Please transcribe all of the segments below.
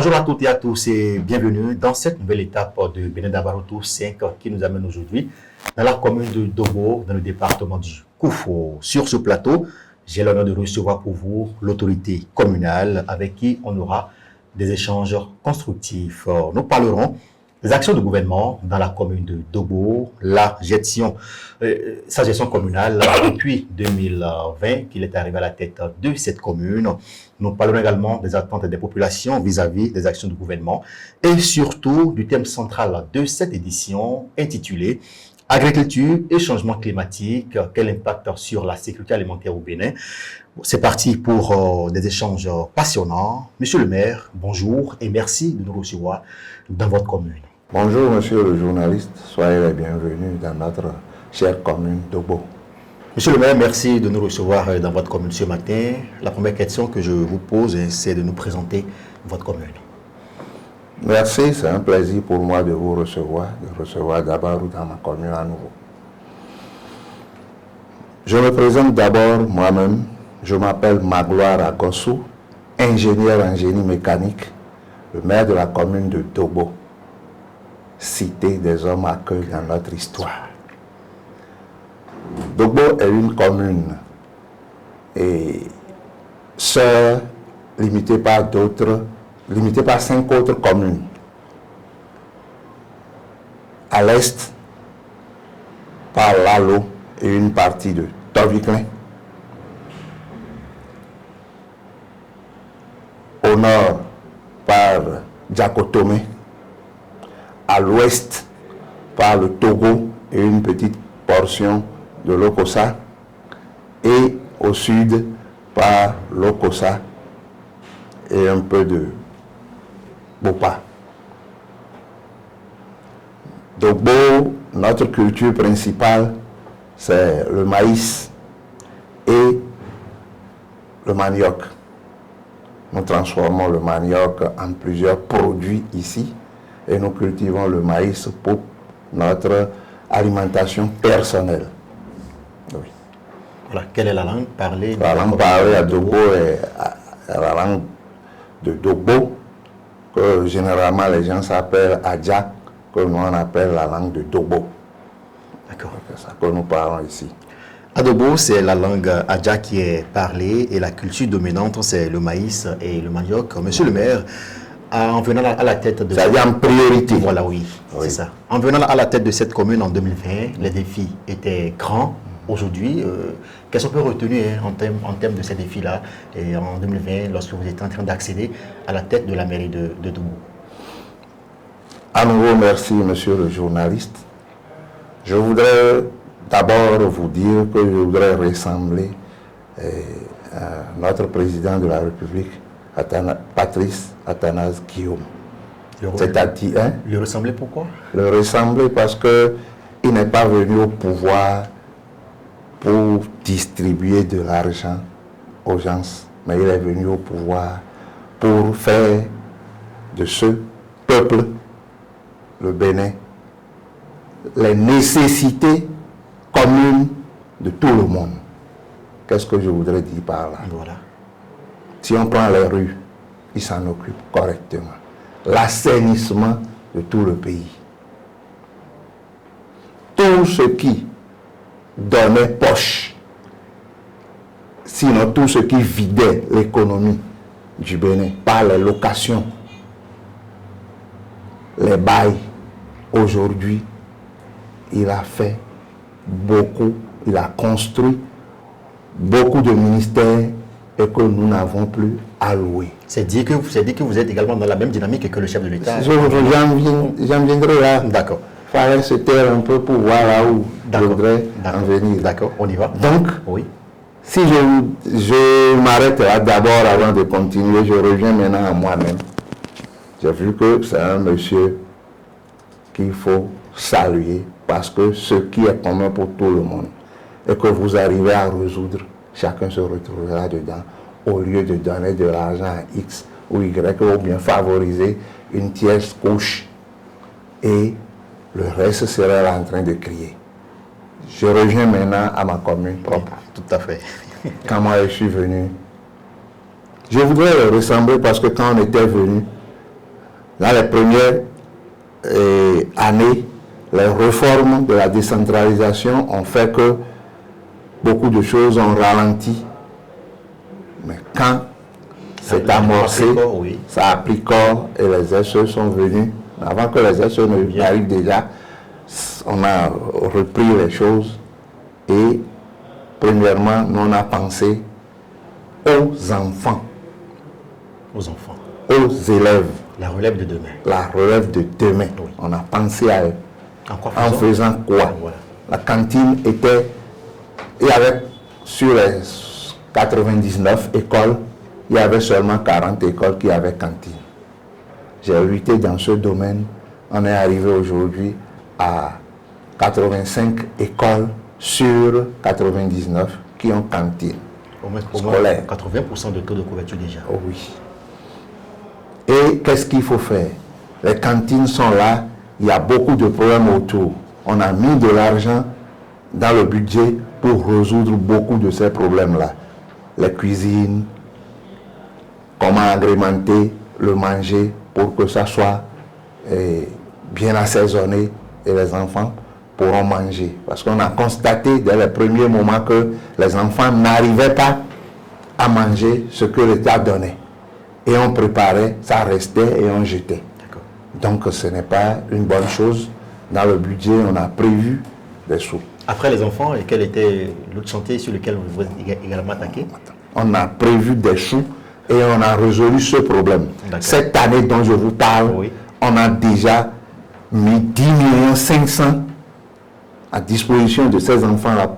Bonjour à toutes et à tous et bienvenue dans cette nouvelle étape de Bénin Dabaroto 5 qui nous amène aujourd'hui dans la commune de Dobo, dans le département du Koufo. Sur ce plateau, j'ai l'honneur de recevoir pour vous l'autorité communale avec qui on aura des échanges constructifs. Nous parlerons des actions de gouvernement dans la commune de Dobo, sa gestion communale depuis 2020 qu'il est arrivé à la tête de cette commune. Nous parlerons également des attentes des populations vis-à-vis des actions du gouvernement et surtout du thème central de cette édition intitulé Agriculture et changement climatique, quel impact sur la sécurité alimentaire au Bénin. C'est parti pour des échanges passionnants. Monsieur le maire, bonjour et merci de nous recevoir dans votre commune. Bonjour monsieur le journaliste, soyez les bienvenus dans notre chère commune d'Obo. Monsieur le maire, merci de nous recevoir dans votre commune ce matin. La première question que je vous pose, c'est de nous présenter votre commune. Merci, c'est un plaisir pour moi de vous recevoir, d'abord dans ma commune à nouveau. Je me présente d'abord moi-même, je m'appelle Magloire Agossou, ingénieur en génie mécanique, le maire de la commune de Dobo, cité des hommes à cœur dans notre histoire. Dobo est une commune et sœur limitée par 5 autres communes. À l'est, par Lalo et une partie de Toviklin. Au nord, par Djakotome. À l'ouest, par le Togo et une petite portion de l'Okosa. Et au sud, par l'Okosa et un peu de Bopa. Dobo, notre culture principale, c'est le maïs et le manioc. Nous transformons le manioc en plusieurs produits ici et nous cultivons le maïs pour notre alimentation personnelle. Oui. Voilà. Quelle est la langue parlée? La langue parlée à Dobo est la langue de Dobo, que généralement les gens s'appellent Adja, que nous on appelle la langue de Dobo. D'accord. C'est ça que nous parlons ici. À Dobo, c'est la langue Adja qui est parlée et la culture dominante, c'est le maïs et le manioc. Monsieur le maire, en venant à la tête de... C'est-à-dire en priorité. Voilà, oui, c'est ça. En venant à la tête de cette commune en 2020, les défis étaient grands. Aujourd'hui, qu'est-ce qu'on peut retenir en termes de ces défis-là et en 2020, lorsque vous étiez en train d'accéder à la tête de la mairie de Dobo? À nouveau, merci, monsieur le journaliste. Je voudrais d'abord vous dire que je voudrais ressembler à notre président de la République, Patrice Athanase Guillaume. C'est-à-dire, hein? Le ressembler pourquoi? Le ressembler parce qu'il n'est pas venu au pouvoir pour distribuer de l'argent aux gens, mais il est venu au pouvoir pour faire de ce peuple, le Bénin, les nécessités communes de tout le monde. Qu'est-ce que je voudrais dire par là? Voilà. Si on prend les rues, il s'en occupe correctement. L'assainissement de tout le pays. Tout ce qui donnait poche, sinon tout ce qui vidait l'économie du Bénin par les locations, les bails. Aujourd'hui, il a fait beaucoup, il a construit beaucoup de ministères et que nous n'avons plus alloué. C'est dit que vous êtes également dans la même dynamique que le chef de l'État. J'en viendrai là. D'accord. Il fallait se taire un peu pour voir là où je voudrais en venir. D'accord, on y va. Donc, oui. Si je m'arrête là d'abord avant de continuer, je reviens maintenant à moi-même. J'ai vu que c'est un monsieur qu'il faut saluer parce que ce qui est commun pour tout le monde et que vous arrivez à résoudre, chacun se retrouvera dedans au lieu de donner de l'argent à X ou Y ou bien favoriser une tierce couche et le reste serait là en train de crier. Je reviens maintenant à ma commune propre. Tout à fait. Quand moi je suis venu, je voudrais le ressembler parce que quand on était venu, Dans les premières années, les réformes de la décentralisation ont fait que beaucoup de choses ont ralenti. Mais quand c'est amorcé, ça a pris corps et les SE sont venus. Avant que les SE n'arrivent déjà, on a repris les choses et premièrement, nous on a pensé aux enfants. Aux enfants. Aux élèves. La relève de demain. La relève de demain. Oui. On a pensé à eux. En faisant quoi? Voilà. La cantine était... Il y avait sur les 99 écoles, il y avait seulement 40 écoles qui avaient cantine. J'ai lutté dans ce domaine. On est arrivé aujourd'hui à 85 écoles sur 99 qui ont cantine. Au moins 80% de taux de couverture déjà. Oh oui. Et qu'est-ce qu'il faut faire? Les cantines sont là, il y a beaucoup de problèmes autour. On a mis de l'argent dans le budget pour résoudre beaucoup de ces problèmes-là. Les cuisines, comment agrémenter le manger pour que ça soit bien assaisonné et les enfants pourront manger. Parce qu'on a constaté dès les premiers moments que les enfants n'arrivaient pas à manger ce que l'État donnait. Et on préparait, ça restait et on jetait. Donc ce n'est pas une bonne chose. Dans le budget, on a prévu des sous. Après les enfants, et quel était l'autre chantier sur lequel vous êtes également attaqué? On a prévu des sous et on a résolu ce problème. Cette année dont je vous parle, oui, on a déjà mis 10 500 000 à disposition de ces enfants-là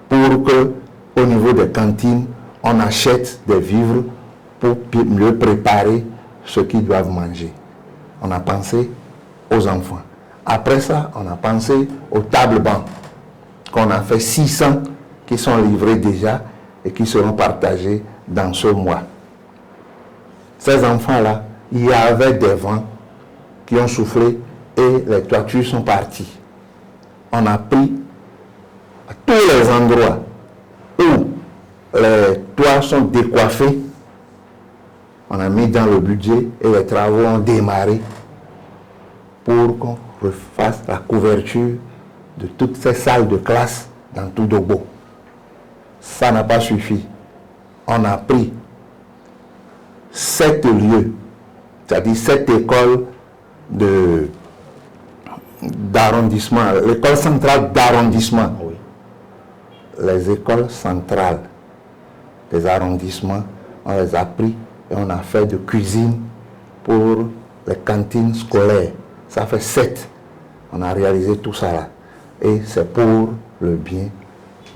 pour que, au niveau des cantines, on achète des vivres pour mieux préparer ce qu'ils doivent manger. On a pensé aux enfants. Après ça, on a pensé aux tables-bancs, qu'on a fait 600 qui sont livrés déjà et qui seront partagés dans ce mois. Ces enfants-là, il y avait des vents qui ont soufflé et les toitures sont parties. On a pris à tous les endroits où les toits sont décoiffés, on a mis dans le budget et les travaux ont démarré pour qu'on refasse la couverture de toutes ces salles de classe dans tout Dogbo. Ça n'a pas suffi. On a pris 7 lieux, c'est-à-dire 7 écoles d'arrondissement, l'école centrale d'arrondissement. Oui. Les écoles centrales des arrondissements, on les a pris et on a fait de cuisine pour les cantines scolaires. Ça fait 7. On a réalisé tout ça là. Et c'est pour le bien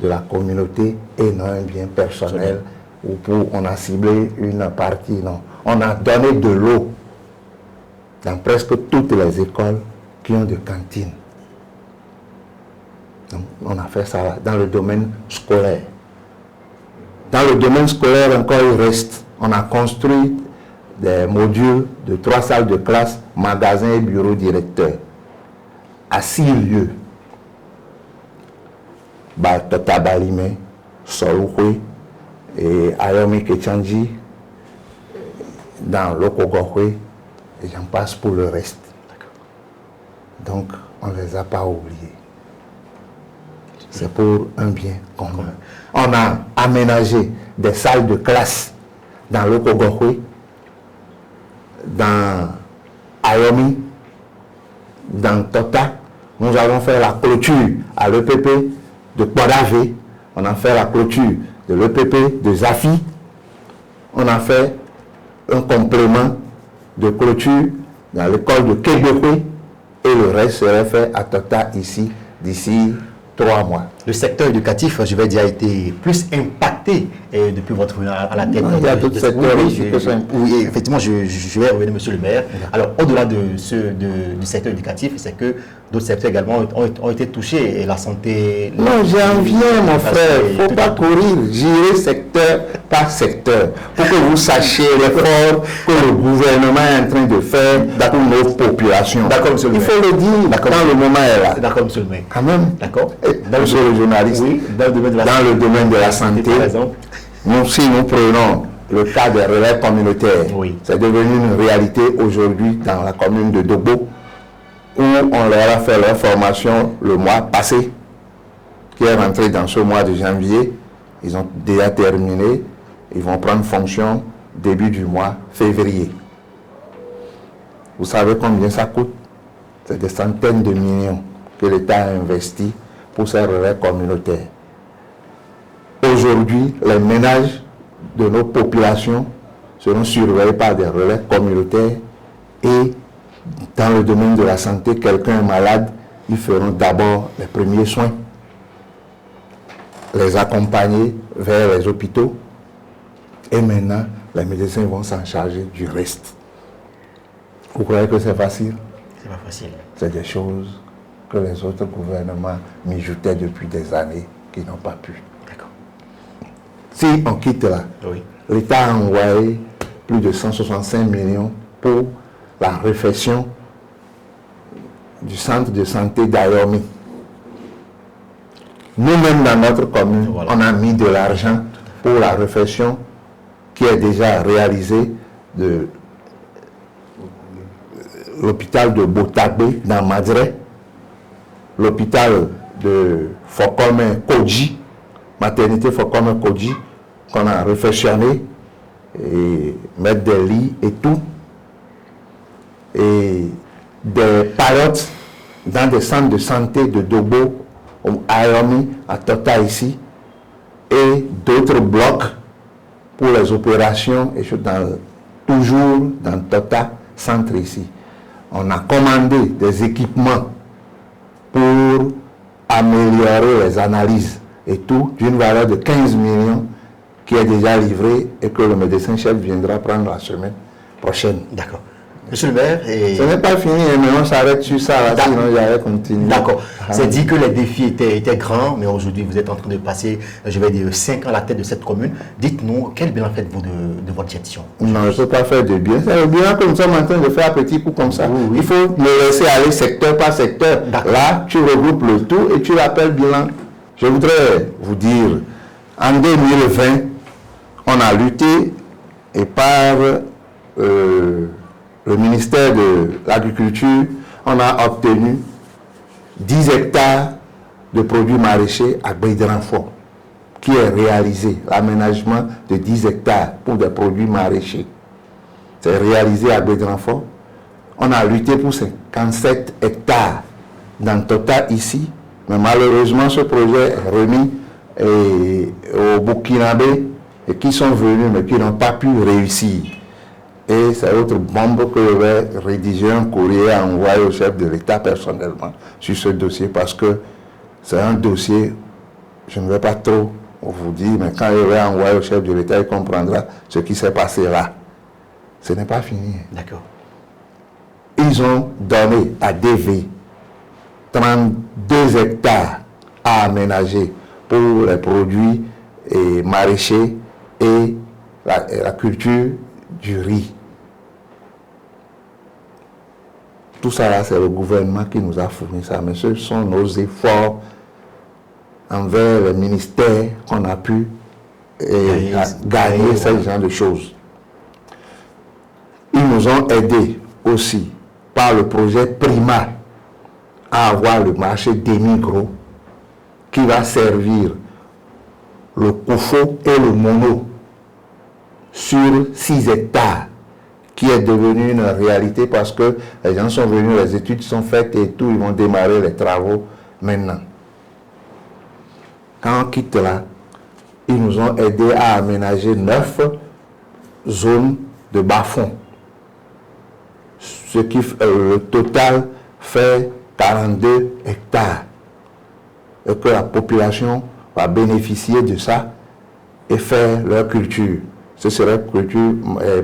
de la communauté et non un bien personnel ou pour on a ciblé une partie. Non. On a donné de l'eau dans presque toutes les écoles qui ont de cantines. Donc, on a fait ça là, dans le domaine scolaire. Dans le domaine scolaire encore il reste. On a construit des modules de 3 salles de classe, magasins et bureaux directeurs à 6 lieux. Tata Balime, Soloué et Ayomi Kechanji dans l'Okogokwe et j'en passe pour le reste. Donc on ne les a pas oubliés. C'est pour un bien commun. On a aménagé des salles de classe dans l'Okogokwe, dans Ayomi, dans Tota. Nous avons fait la clôture à l'EPP de Kodavé. On a fait la clôture de l'EPP de Zafi. On a fait un complément de clôture dans l'école de Kébékoué et le reste serait fait à Tota ici d'ici 3 mois. Le secteur éducatif, je vais dire, a été plus impacté depuis votre venue à la tête. Il y a d'autres secteurs oui, effectivement, je vais revenir, monsieur le maire. Alors, au-delà du secteur éducatif, c'est que d'autres secteurs également ont été touchés et la santé... Non, j'en viens, mon frère. Il ne faut pas courir. Gérer secteur par secteur pour que vous sachiez l'effort que le gouvernement est en train de faire pour nos populations. D'accord, monsieur le maire. Il faut le dire quand le moment est là. D'accord, monsieur le maire. Quand même. D'accord. Monsieur le journaliste, oui, dans le domaine de la santé, par exemple, nous, si nous prenons le cas des relais communautaires. Oui. C'est devenu une réalité aujourd'hui dans la commune de Dogbo, où on leur a fait leur formation le mois passé, qui est rentré dans ce mois de janvier. Ils ont déjà terminé. Ils vont prendre fonction début du mois février. Vous savez combien ça coûte? C'est des centaines de millions que l'État a investi pour ces relais communautaires. Aujourd'hui, les ménages de nos populations seront surveillés par des relais communautaires et dans le domaine de la santé, quelqu'un est malade, ils feront d'abord les premiers soins, les accompagner vers les hôpitaux et maintenant les médecins vont s'en charger du reste. Vous croyez que c'est facile? C'est pas facile. C'est des choses que les autres gouvernements mijoutaient depuis des années qui n'ont pas pu. D'accord. Si on quitte là, Oui. l'État a envoyé plus de 165 millions pour la réfection du centre de santé d'Ayomi. Nous-mêmes dans notre commune, Voilà. on a mis de l'argent pour la réfection qui est déjà réalisée de l'hôpital de Botabé dans Madré, l'hôpital de Fokome Koji, maternité Fokome Koji, qu'on a réfectionné et mettre des lits et tout, et des palottes dans des centres de santé de Dobo, à Ayomi, à Tota ici, et d'autres blocs pour les opérations, et toujours dans Tota centre ici. On a commandé des équipements pour améliorer les analyses et tout, d'une valeur de 15 millions qui est déjà livré et que le médecin-chef viendra prendre la semaine prochaine. D'accord. Monsieur le maire, Ce n'est pas fini, mais on s'arrête sur ça, là, sinon j'allais continuer. D'accord. C'est dit que les défis étaient grands, mais aujourd'hui vous êtes en train de passer, je vais dire, 5 ans à la tête de cette commune. Dites-nous, quel bilan faites-vous de votre gestion? Non, je ne peux pas faire de bien. C'est le bilan que nous sommes en train de faire à petits coups comme ça. Oui. Il faut le laisser aller secteur par secteur. Là, tu regroupes le tout et tu l'appelles bilan. Je voudrais vous dire, en 2020, on a lutté et par le ministère de l'Agriculture, on a obtenu 10 hectares de produits maraîchers à Bédranfort, qui est réalisé, l'aménagement de 10 hectares pour des produits maraîchers. C'est réalisé à Bédranfort. On a lutté pour 57 hectares dans Tota ici, mais malheureusement ce projet est remis au Burkinabé et qui sont venus mais qui n'ont pas pu réussir. Et c'est autre bombe que je vais rédiger un courrier à envoyer au chef de l'État personnellement sur ce dossier parce que c'est un dossier, je ne vais pas trop vous dire, mais quand je vais envoyer au chef de l'État, il comprendra ce qui s'est passé là. Ce n'est pas fini. D'accord. Ils ont donné à DV 32 hectares à aménager pour les produits maraîchers et la culture du riz. Tout ça là, c'est le gouvernement qui nous a fourni ça, mais ce sont nos efforts envers les ministères qu'on a pu gagner ce genre de choses. Ils nous ont aidés aussi par le projet Prima à avoir le marché demi-gros qui va servir le Kofo et le Mono sur 6 hectares, qui est devenu une réalité parce que les gens sont venus, les études sont faites et tout, ils vont démarrer les travaux maintenant. Quand on quitte là, ils nous ont aidés à aménager 9 zones de bas-fonds. Ce qui le total fait 42 hectares. Et que la population va bénéficier de ça et faire leur culture. Ce serait culture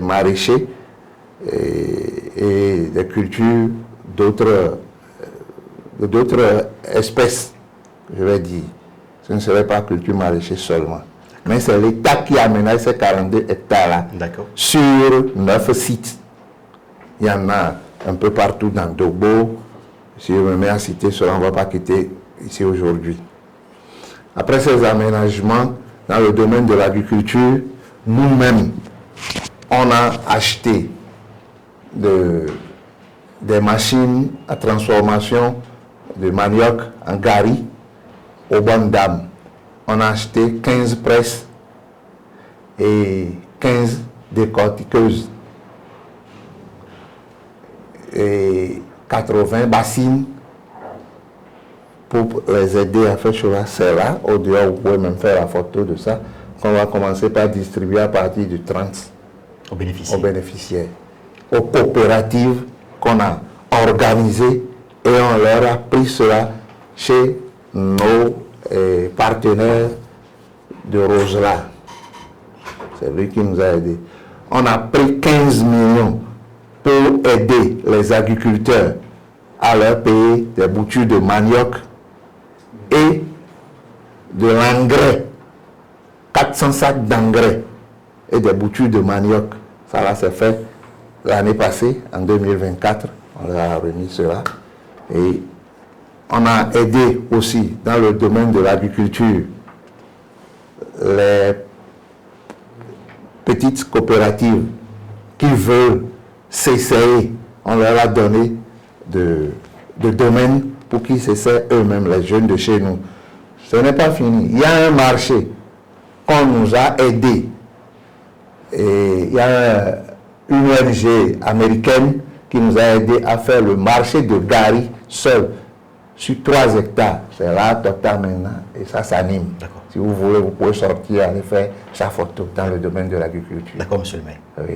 maraîcher et des cultures d'autres espèces, je vais dire. Ce ne serait pas culture maraîcher seulement. Mais c'est l'État qui aménage ces 42 hectares-là sur 9 sites. Il y en a un peu partout dans Dogbo. Si je me mets à citer cela, on ne va pas quitter ici aujourd'hui. Après ces aménagements, dans le domaine de l'agriculture, nous-mêmes, on a acheté des machines à transformation de manioc en gari aux bonnes dames. On a acheté 15 presses et 15 décortiqueuses et 80 bassines pour les aider à faire cela. C'est là, au dehors, vous pouvez même faire la photo de ça, qu'on va commencer par distribuer à partir du 30 aux bénéficiaires, aux coopératives qu'on a organisées, et on leur a pris cela chez nos partenaires de Rosela. C'est lui qui nous a aidés. On a pris 15 millions pour aider les agriculteurs à leur payer des boutures de manioc et de l'engrais, 400 sacs d'engrais et des boutures de manioc. Ça là, c'est fait l'année passée, en 2024, on leur a remis cela. Et on a aidé aussi dans le domaine de l'agriculture les petites coopératives qui veulent s'essayer. On leur a donné de domaines pour qu'ils s'essaient eux-mêmes, les jeunes de chez nous. Ce n'est pas fini. Il y a un marché qu'on nous a aidé. Et il y a une ONG américaine qui nous a aidé à faire le marché de Gari seul sur 3 hectares. C'est là, total maintenant, et ça s'anime. Si vous voulez, vous pouvez sortir, aller faire sa photo dans le domaine de l'agriculture. D'accord, monsieur le maire. Oui.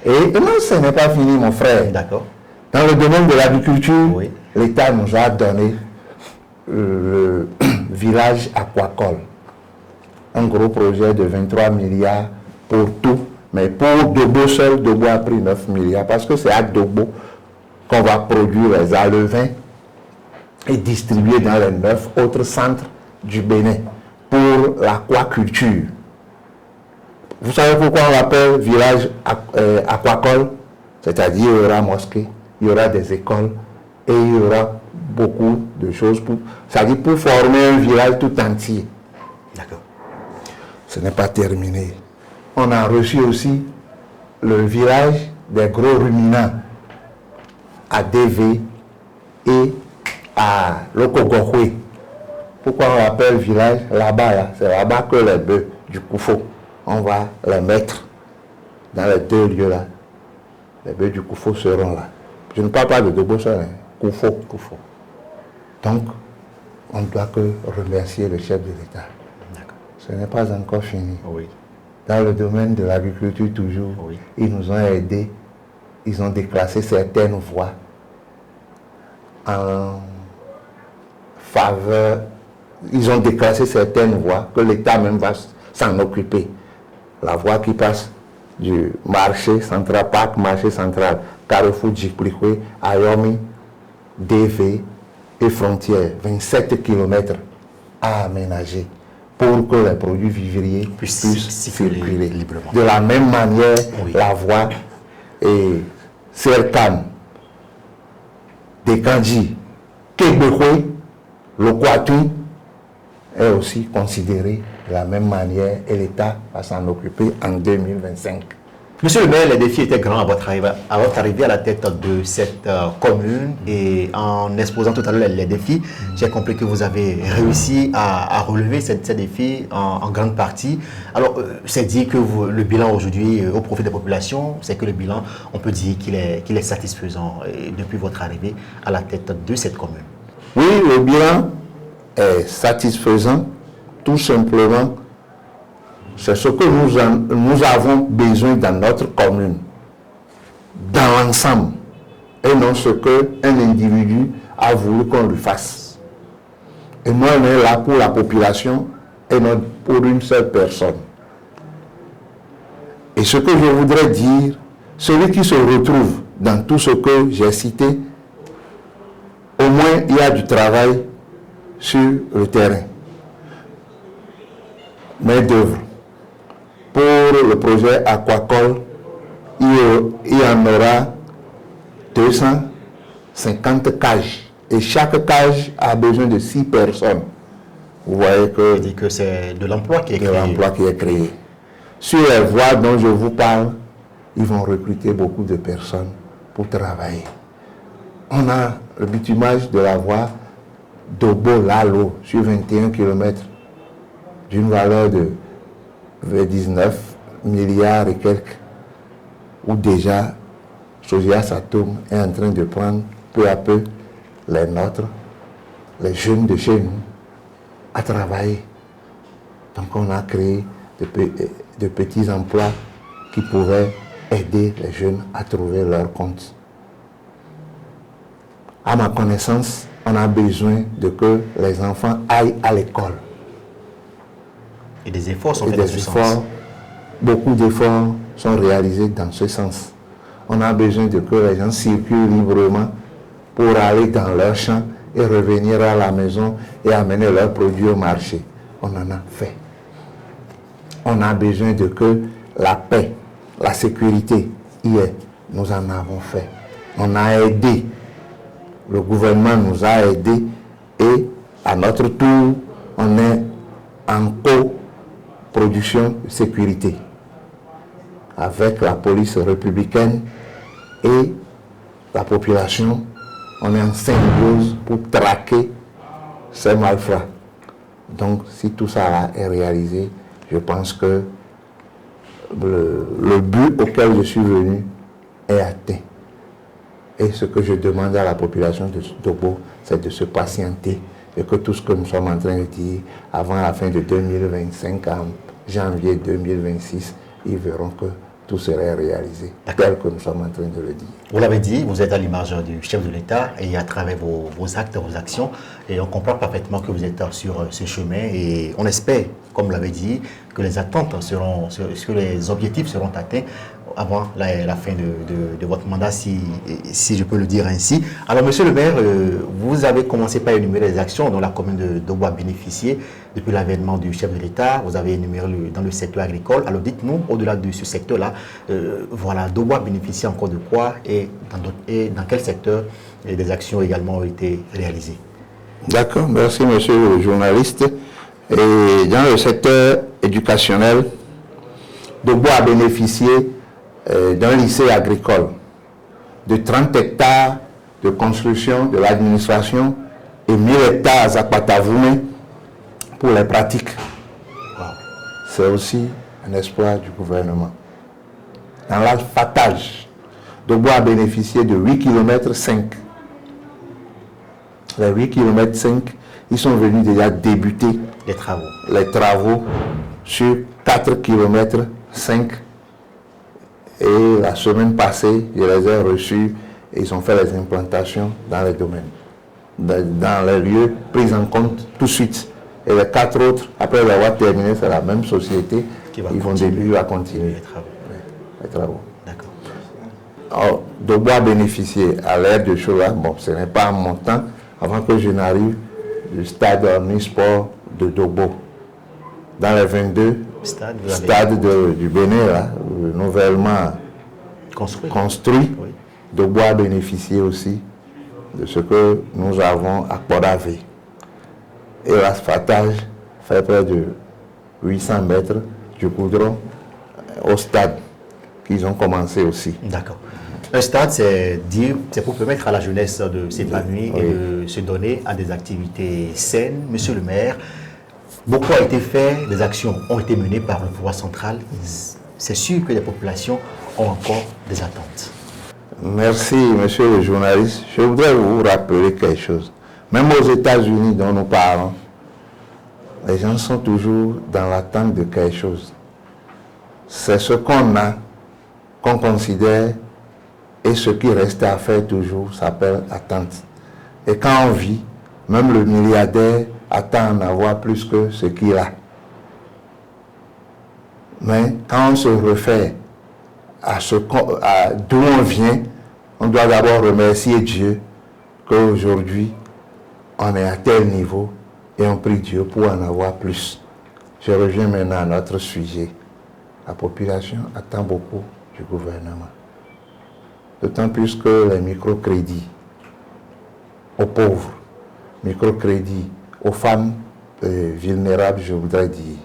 Et non, ce n'est pas fini, mon frère. D'accord. Dans le domaine de l'agriculture, oui, l'État nous a donné le village aquacole. Un gros projet de 23 milliards pour tout. Mais pour Dogbo seul, Dogbo a pris 9 milliards parce que c'est à Dogbo qu'on va produire les alevins et distribuer dans les 9 autres centres du Bénin pour l'aquaculture. Vous savez pourquoi on l'appelle village aquacole? C'est-à-dire il y aura mosquée, il y aura des écoles et il y aura beaucoup de choses c'est-à-dire pour former un village tout entier. D'accord. Ce n'est pas terminé. On a reçu aussi le village des gros ruminants à DV et à Lokogokwe. Pourquoi on l'appelle village? Là-bas, là, c'est là-bas que les bœufs du Koufo, on va les mettre dans les 2 lieux-là. Les bœufs du Koufo seront là. Je ne parle pas de Dogbo seul, hein. Koufo. Donc, on ne doit que remercier le chef de l'État. Ce n'est pas encore fini. Oui. Dans le domaine de l'agriculture toujours, oui, ils nous ont aidés. Ils ont déclassé certaines voies en faveur. Ils ont déclassé certaines voies que l'État même va s'en occuper. La voie qui passe du marché central, parc marché central, Carrefour Djikplikwe, Ayomi, DV et frontières, 27 km à aménager pour que les produits vivriers puissent circuler librement. De la même manière, oui, la voie et Serkam, Dekandji, Kebekwe, le Kwatu est aussi considéré de la même manière et l'État va s'en occuper en 2025. Monsieur le maire, les défis étaient grands à votre arrivée à la tête de cette commune, et en exposant tout à l'heure les défis, j'ai compris que vous avez réussi à relever ces défis en grande partie. Alors, c'est dit que le bilan aujourd'hui au profit des populations, c'est que le bilan, on peut dire qu'il est satisfaisant depuis votre arrivée à la tête de cette commune. Oui, le bilan est satisfaisant, tout simplement. C'est ce que nous avons besoin dans notre commune, dans l'ensemble, et non ce qu'un individu a voulu qu'on lui fasse. Et nous, on est là pour la population et non pour une seule personne. Et ce que je voudrais dire, celui qui se retrouve dans tout ce que j'ai cité, au moins il y a du travail sur le terrain. Main d'œuvre. Pour le projet aquacole, il y en aura 250 cages. Et chaque cage a besoin de 6 personnes. Vous voyez que c'est de l'emploi qui est créé. De l'emploi qui est créé. Sur les voies dont je vous parle, ils vont recruter beaucoup de personnes pour travailler. On a le bitumage de la voie Dogbo-Lalo sur 21 km d'une valeur de 19 milliards et quelques, où déjà Sojia Satom est en train de prendre peu à peu les nôtres, les jeunes de chez nous, à travailler. Donc on a créé de petits emplois qui pouvaient aider les jeunes à trouver leur compte. À ma connaissance, on a besoin de que les enfants aillent à l'école. Et des efforts sont faits dans ce sens. Beaucoup d'efforts sont réalisés dans ce sens. On a besoin de que les gens circulent librement pour aller dans leur champ et revenir à la maison et amener leurs produits au marché. On en a fait. On a besoin de que la paix, la sécurité y est. Nous en avons fait. On a aidé. Le gouvernement nous a aidés et à notre tour, on est en coproduction de sécurité avec la police républicaine et la population. On est en symbiose pour traquer ces malfrats. Donc, si tout ça est réalisé, je pense que le but auquel je suis venu est atteint. Et ce que je demande à la population de Dogbo, c'est de se patienter et que tout ce que nous sommes en train de dire, avant la fin de 2025, en janvier 2026, ils verront que tout serait réalisé, tel que nous sommes en train de le dire. Vous l'avez dit, vous êtes à l'image du chef de l'État et à travers vos actes, vos actions, et on comprend parfaitement que vous êtes sur ce chemin et on espère, comme vous l'avez dit, que les attentes seront, que les objectifs seront atteints avant la fin de votre mandat, si je peux le dire ainsi. Alors, monsieur le maire, vous avez commencé par énumérer les actions dont la commune de Dogbo a bénéficié depuis l'avènement du chef de l'État. Vous avez énuméré dans le secteur agricole. Alors, dites-nous, au-delà de ce secteur-là, voilà, Dogbo a bénéficié encore de quoi et dans quel secteur des actions également ont été réalisées? D'accord, merci monsieur le journaliste. Et dans le secteur éducationnel, Dogbo a bénéficié d'un lycée agricole, de 30 hectares de construction de l'administration et 1000 hectares à Patavoumé pour les pratiques. Wow. C'est aussi un espoir du gouvernement. Dans l'alphatage, Dogbo a bénéficié de 8 km 5. Les 8 km 5, ils sont venus déjà débuter les travaux sur 4 km 5. Et la semaine passée, je les ai reçus et ils ont fait les implantations dans les domaines, dans les lieux pris en compte tout de suite. Et les 4 autres, après l'avoir terminé, c'est la même société, ils vont continuer les travaux. D'accord. Alors, Dogbo a bénéficié à l'ère de choses là, bon, ce n'est pas un montant, avant que je n'arrive, du stade omnisport de Dogbo. Dans les 22 stades du Bénin, là, nouvellement construit, oui. Dogbo a bénéficié aussi de ce que nous avons à Podavé. Et l'asphaltage fait près de 800 mètres du goudron au stade qu'ils ont commencé aussi. D'accord. Un stade, c'est pour permettre à la jeunesse de s'épanouir et de se donner à des activités saines. Monsieur le maire, beaucoup a été fait, des actions ont été menées par le pouvoir central. C'est sûr que les populations ont encore des attentes. Merci, monsieur le journaliste. Je voudrais vous rappeler quelque chose. Même aux États-Unis dont nous parlons, les gens sont toujours dans l'attente de quelque chose. C'est ce qu'on a, qu'on considère, et ce qui reste à faire toujours s'appelle attente. Et quand on vit, même le milliardaire attend en avoir plus que ce qu'il a. Mais quand on se réfère à d'où on vient, on doit d'abord remercier Dieu qu'aujourd'hui, on est à tel niveau et on prie Dieu pour en avoir plus. Je reviens maintenant à notre sujet. La population attend beaucoup du gouvernement. D'autant plus que les microcrédits aux pauvres, microcrédits aux femmes vulnérables, je voudrais dire,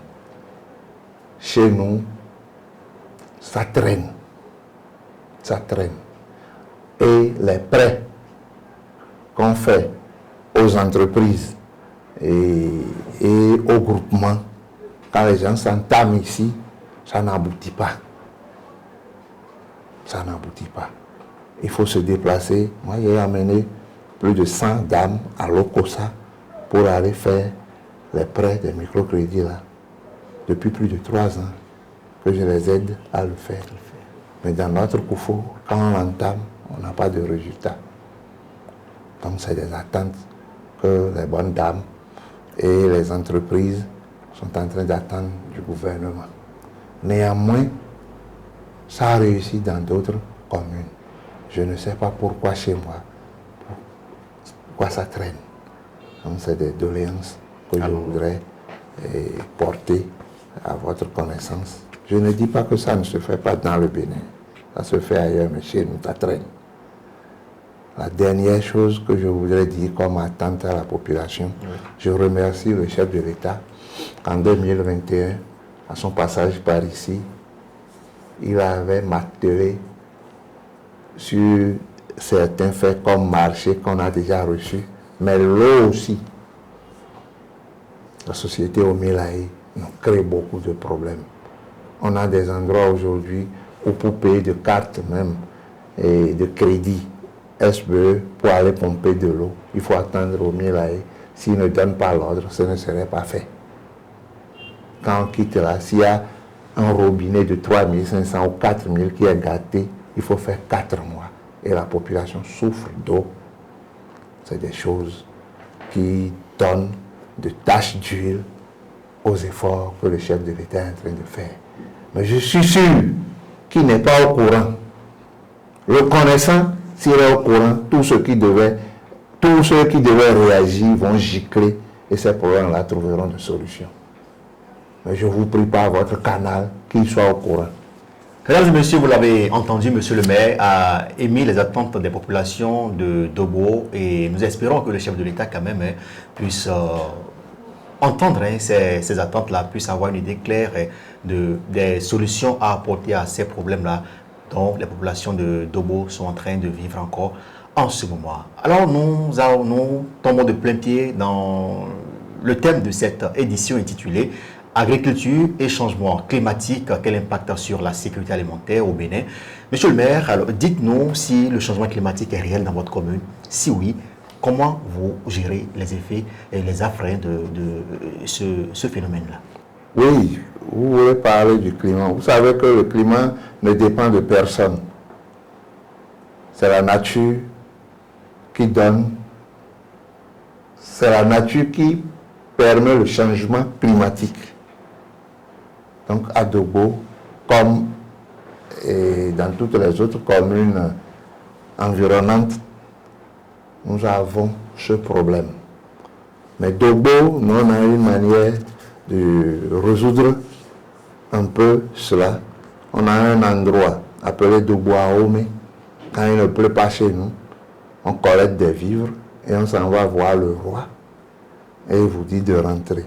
chez nous, ça traîne. ça traîne. Et les prêts qu'on fait aux entreprises et aux groupements, quand les gens s'entament ici, ça n'aboutit pas. Ça n'aboutit pas. Il faut se déplacer. Moi, j'ai amené plus de 100 dames à l'Okosa pour aller faire les prêts des microcrédits là. Depuis plus de 3 ans que je les aide à le faire. Mais dans notre Koufo, quand on l'entame, on n'a pas de résultat. Donc c'est des attentes que les bonnes dames et les entreprises sont en train d'attendre du gouvernement. Néanmoins, ça a réussi dans d'autres communes. Je ne sais pas pourquoi chez moi, pourquoi ça traîne. Donc c'est des doléances que je voudrais porter à votre connaissance. Je ne dis pas que ça ne se fait pas dans le Bénin. Ça se fait ailleurs, mais chez nous, ça traîne. La dernière chose que je voudrais dire comme attente à la population, je remercie le chef de l'État qu'en 2021, à son passage par ici, il avait martelé sur certains faits comme marché qu'on a déjà reçus, mais l'eau aussi. La société au Milaï nous crée beaucoup de problèmes. On a des endroits aujourd'hui où pour payer de cartes même et de crédit SBE pour aller pomper de l'eau, il faut attendre au Milaï. S'il ne donne pas l'ordre, ce ne serait pas fait. Quand on quitte là, s'il y a un robinet de 3500 ou 4000 qui est gâté, il faut faire 4 mois. Et la population souffre d'eau. C'est des choses qui donnent de taches d'huile aux efforts que le chef de l'État est en train de faire. Mais je suis sûr qu'il n'est pas au courant. Le connaissant, s'il est au courant, tous ceux qui devaient réagir vont gicler et ces problèmes-là trouveront des solutions. Mais je vous prie par votre canal qu'il soit au courant. Mesdames et messieurs, vous l'avez entendu, monsieur le maire a émis les attentes des populations de Dobo et nous espérons que le chef de l'État quand même puisse entendre ces attentes-là, puisse avoir une idée claire des solutions à apporter à ces problèmes-là dont les populations de Dobo sont en train de vivre encore en ce moment. Alors nous tombons de plein pied dans le thème de cette édition intitulée Agriculture et changement climatique, quel impact sur la sécurité alimentaire au Bénin. Monsieur le maire, alors dites-nous si le changement climatique est réel dans votre commune. Si oui, comment vous gérez les effets et les affres de ce phénomène-là? Oui, vous voulez parler du climat. Vous savez que le climat ne dépend de personne. C'est la nature qui donne, c'est la nature qui permet le changement climatique. Donc à Dobo, comme dans toutes les autres communes environnantes, nous avons ce problème. Mais Dobo, nous on a une manière de résoudre un peu cela. On a un endroit appelé Dobo Aome. Quand il ne pleut pas chez nous, on collecte des vivres et on s'en va voir le roi et il vous dit de rentrer.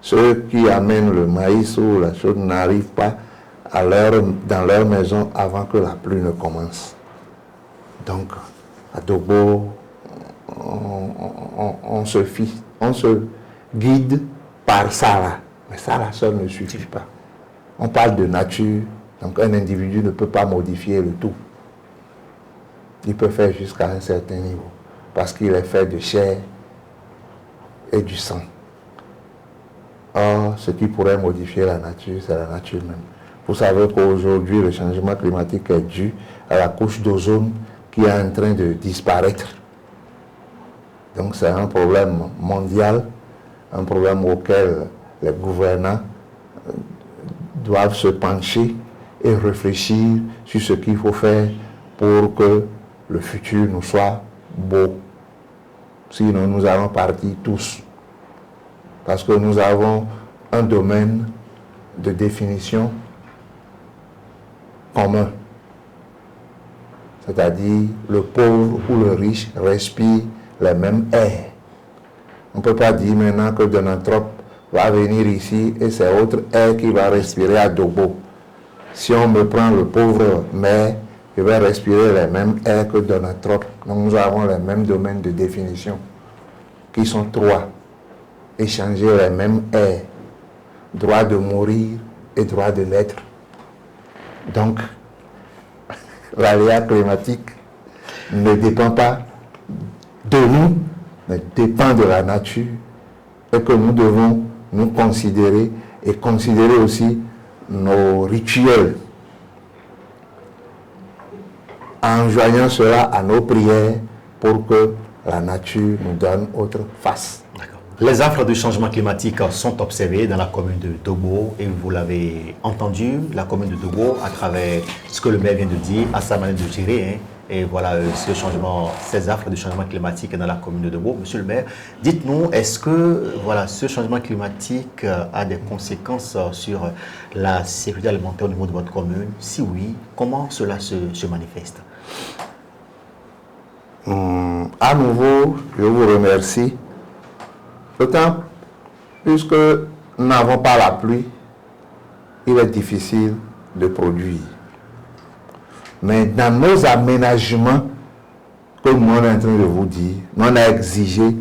Ceux qui amènent le maïs ou la chose n'arrivent pas dans leur maison avant que la pluie ne commence. Donc, à Dobo, on se guide par ça là. Mais ça là seul ne suffit pas. On parle de nature, donc un individu ne peut pas modifier le tout. Il peut faire jusqu'à un certain niveau, parce qu'il est fait de chair et du sang. Or, ce qui pourrait modifier la nature, c'est la nature même. Vous savez qu'aujourd'hui, le changement climatique est dû à la couche d'ozone qui est en train de disparaître. Donc c'est un problème mondial, un problème auquel les gouvernants doivent se pencher et réfléchir sur ce qu'il faut faire pour que le futur nous soit beau. Sinon, nous allons partir tous. Parce que nous avons un domaine de définition commun. C'est-à-dire, le pauvre ou le riche respire les mêmes airs. On ne peut pas dire maintenant que Donanthrope va venir ici et c'est autre air qui va respirer à Dobo. Si on me prend le pauvre maire je vais respirer les mêmes airs que Donald Trump. Donc nous avons les mêmes domaines de définition, qui sont 3. Échanger les mêmes airs, droit de mourir et droit de l'être. Donc, l'aléa climatique ne dépend pas de nous, mais dépend de la nature, et que nous devons nous considérer et considérer aussi nos rituels, en joignant cela à nos prières pour que la nature nous donne autre face. Les affres du changement climatique sont observées dans la commune de Dobo et vous l'avez entendu, la commune de Dobo, à travers ce que le maire vient de dire, à sa manière de gérer. Et voilà ce changement, ces affres du changement climatique dans la commune de Dobo. Monsieur le maire, dites-nous, est-ce que voilà, ce changement climatique a des conséquences sur la sécurité alimentaire au niveau de votre commune? Si oui, comment cela se manifeste? À nouveau, je vous remercie. D'autant, puisque nous n'avons pas la pluie, il est difficile de produire. Mais dans nos aménagements, comme on est en train de vous dire, nous on a exigé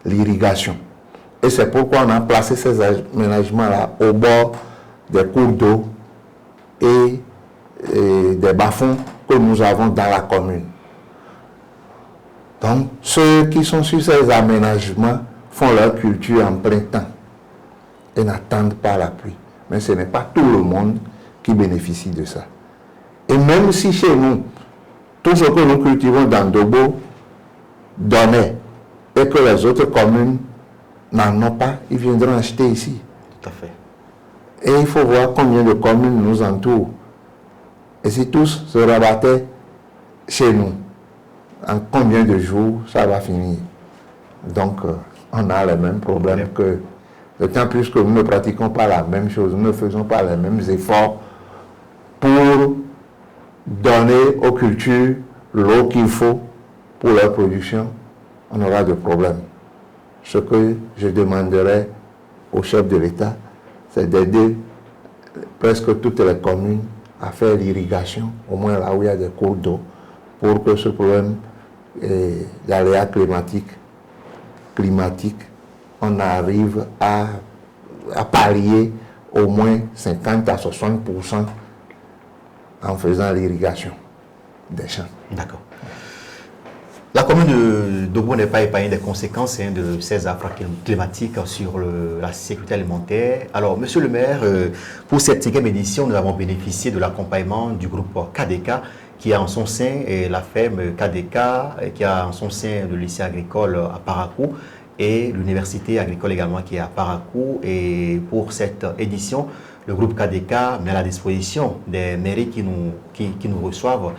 l'irrigation. Et c'est pourquoi on a placé ces aménagements-là au bord des cours d'eau et des bas-fonds que nous avons dans la commune. Donc, ceux qui sont sur ces aménagements font leur culture en printemps et n'attendent pas la pluie. Mais ce n'est pas tout le monde qui bénéficie de ça. Et même si chez nous, tout ce que nous cultivons dans Dobo donnait et que les autres communes n'en ont pas, ils viendront acheter ici. Tout à fait. Et il faut voir combien de communes nous entourent. Et si tous se rabattaient chez nous, en combien de jours ça va finir? Donc, on a les mêmes problèmes que... D'autant plus que nous ne pratiquons pas la même chose, nous ne faisons pas les mêmes efforts pour donner aux cultures l'eau qu'il faut pour leur production, on aura de problèmes. Ce que je demanderai au chef de l'État, c'est d'aider presque toutes les communes à faire l'irrigation, au moins là où il y a des cours d'eau, pour que ce problème d'aléa climatique, on arrive à pallier au moins 50 à 60% en faisant l'irrigation des champs. D'accord. La commune de Dobo n'est pas épargnée des conséquences de ces affres climatiques sur la sécurité alimentaire. Alors, monsieur le maire, pour cette 5e édition, nous avons bénéficié de l'accompagnement du groupe KDK, qui a en son sein la ferme KDK, qui a en son sein le lycée agricole à Parakou et l'université agricole également qui est à Parakou. Et pour cette édition, le groupe KDK met à la disposition des mairies qui nous reçoivent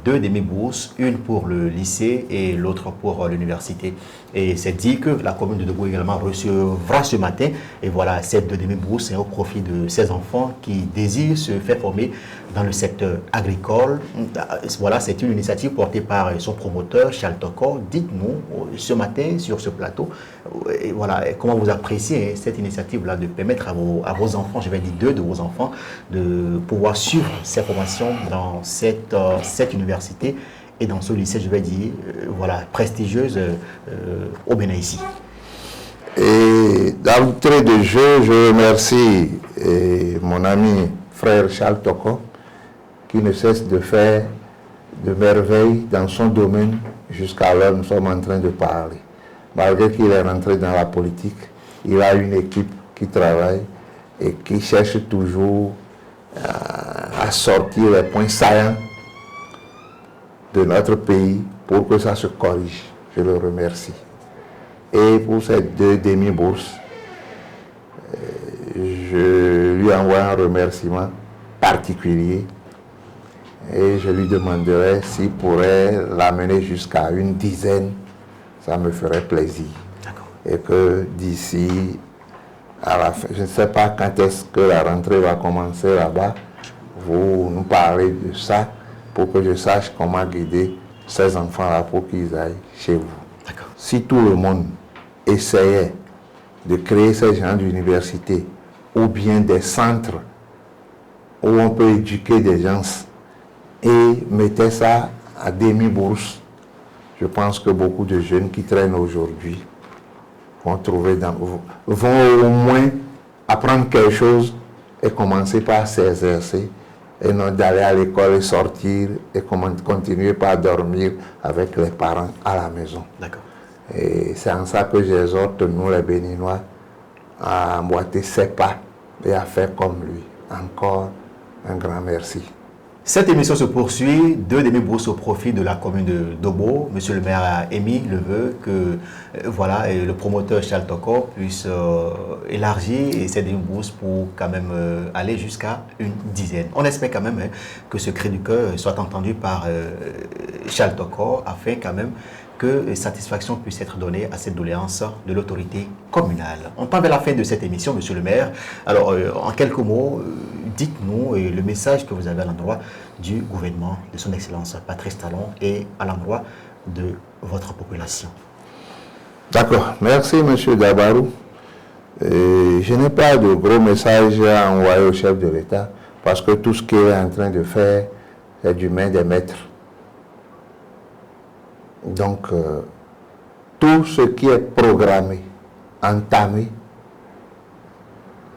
2 demi-bourses, une pour le lycée et l'autre pour l'université. Et c'est dit que la commune de Dobo également recevra ce matin. Et voilà, ces 2 demi-bourses au profit de ces enfants qui désirent se faire former dans le secteur agricole. Voilà, c'est une initiative portée par son promoteur, Charles Toko. Dites-nous, ce matin, sur ce plateau, et voilà, comment vous appréciez cette initiative-là de permettre à vos enfants, je vais dire 2 de vos enfants, de pouvoir suivre ces formations dans cette université et dans ce lycée, je vais dire, voilà, prestigieuse au Bénin ici. Et d'entrée de jeu, je remercie mon ami frère Charles Toko, qui ne cesse de faire de merveilles dans son domaine jusqu'à l'heure où nous sommes en train de parler. Malgré qu'il est rentré dans la politique, il a une équipe qui travaille et qui cherche toujours à sortir les points saillants de notre pays pour que ça se corrige. Je le remercie. Et pour ces 2 demi-bourses, je lui envoie un remerciement particulier et je lui demanderai s'il pourrait l'amener jusqu'à une dizaine, ça me ferait plaisir. Et que d'ici à la fin, je ne sais pas quand est-ce que la rentrée va commencer là-bas, vous nous parlez de ça pour que je sache comment guider ces enfants-là pour qu'ils aillent chez vous. Si tout le monde essayait de créer ces genres d'universités ou bien des centres où on peut éduquer des gens et mettait ça à demi-bourse. Je pense que beaucoup de jeunes qui traînent aujourd'hui vont au moins apprendre quelque chose et commencer par s'exercer et non d'aller à l'école et sortir et continuer par dormir avec les parents à la maison. D'accord. Et c'est en ça que j'exhorte nous les Béninois à emboîter ses pas et à faire comme lui. Encore un grand merci. Cette émission se poursuit, 2 demi-bourses au profit de la commune de Dobo. Monsieur le maire a émis le vœu que le promoteur Charles Toko puisse élargir ces demi-bourses pour quand même aller jusqu'à une dizaine. On espère quand même que ce cri du cœur soit entendu par Charles Toko afin quand même que satisfaction puisse être donnée à cette doléance de l'autorité communale. On parle vers la fin de cette émission, monsieur le maire. Alors, en quelques mots, dites-nous le message que vous avez à l'endroit du gouvernement de son Excellence Patrice Talon et à l'endroit de votre population. D'accord. Merci, monsieur Dabarou. Je n'ai pas de gros message à envoyer au chef de l'État parce que tout ce qu'il est en train de faire est du main des maîtres. Donc, tout ce qui est programmé, entamé,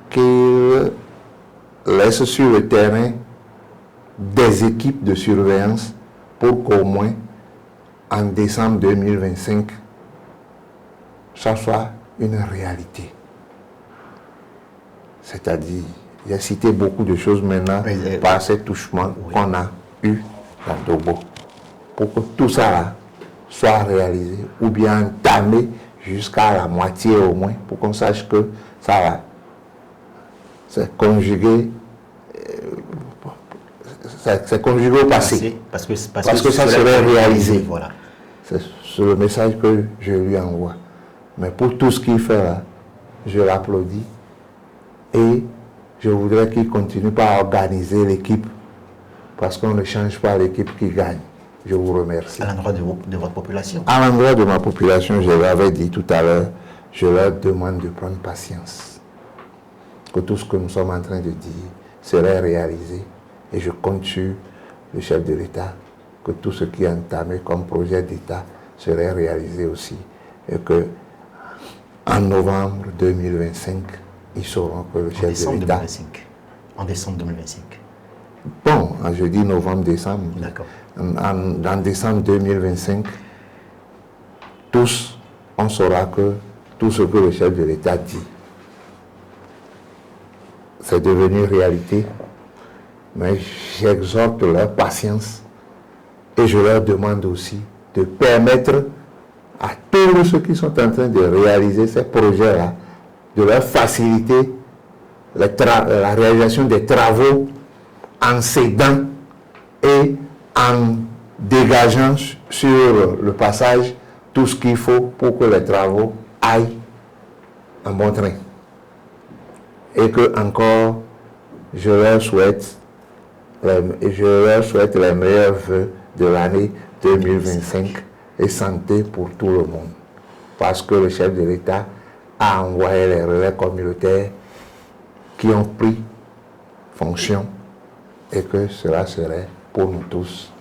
qu'il laisse sur le terrain des équipes de surveillance pour qu'au moins en décembre 2025, ça soit une réalité. C'est-à-dire, j'ai cité beaucoup de choses maintenant par ces touchements qu'on a eus dans Dobo. Pour que tout ça là soit réalisé ou bien entamé jusqu'à la moitié au moins pour qu'on sache que ça va. C'est conjugué, c'est conjugué au passé. Parce que ça serait réalisé. Voilà. C'est le message que je lui envoie. Mais pour tout ce qu'il fait là, je l'applaudis et je voudrais qu'il continue par organiser l'équipe parce qu'on ne change pas l'équipe qui gagne. Je vous remercie. À l'endroit de votre population. À l'endroit de ma population, je l'avais dit tout à l'heure, je leur demande de prendre patience. Que tout ce que nous sommes en train de dire serait réalisé. Et je compte sur le chef de l'État que tout ce qui est entamé comme projet d'État serait réalisé aussi. Et que en novembre 2025, ils sauront que le chef de l'État... En décembre 2025. Bon, je dis novembre-décembre. D'accord. En décembre 2025, tous, on saura que tout ce que le chef de l'État dit, c'est devenu réalité. Mais j'exhorte leur patience et je leur demande aussi de permettre à tous ceux qui sont en train de réaliser ces projets-là, de leur faciliter la réalisation des travaux en cédant et en dégageant sur le passage tout ce qu'il faut pour que les travaux aillent en bon train. Et que encore, je leur souhaite les meilleurs vœux de l'année 2025 et santé pour tout le monde. Parce que le chef de l'État a envoyé les relais communautaires qui ont pris fonction et que cela serait pour nous tous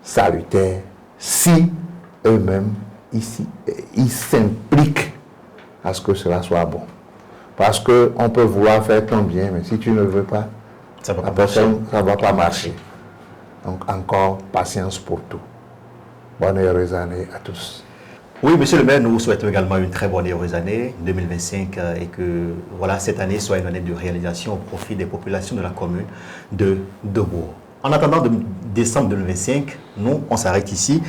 salutaire si eux-mêmes ici ils s'impliquent à ce que cela soit bon. Parce qu'on peut vouloir faire ton bien, mais si tu ne veux pas, ça ne va pas marcher. Donc encore patience pour tout. Bonne et heureuse année à tous. Oui, monsieur le maire, nous vous souhaitons également une très bonne et heureuse année 2025 et que cette année soit une année de réalisation au profit des populations de la commune de Dobo. En attendant décembre 2025, nous, on s'arrête ici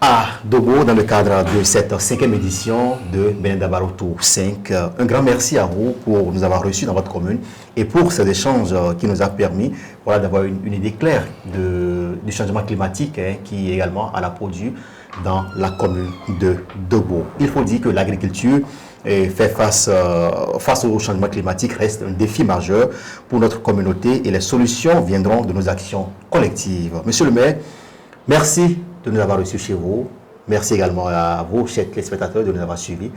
à Dobo dans le cadre de cette 5e édition de Benin Dabarou Tour 5. Un grand merci à vous pour nous avoir reçus dans votre commune et pour ces échanges qui nous a permis d'avoir une idée claire du changement climatique qui est également à la produit dans la commune de Dobo. Il faut dire que l'agriculture face au changement climatique reste un défi majeur pour notre communauté et les solutions viendront de nos actions collectives. Monsieur le maire, merci de nous avoir reçus chez vous. Merci également à vous, chers téléspectateurs, de nous avoir suivis.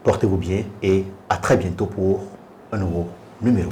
Portez-vous bien et à très bientôt pour un nouveau numéro.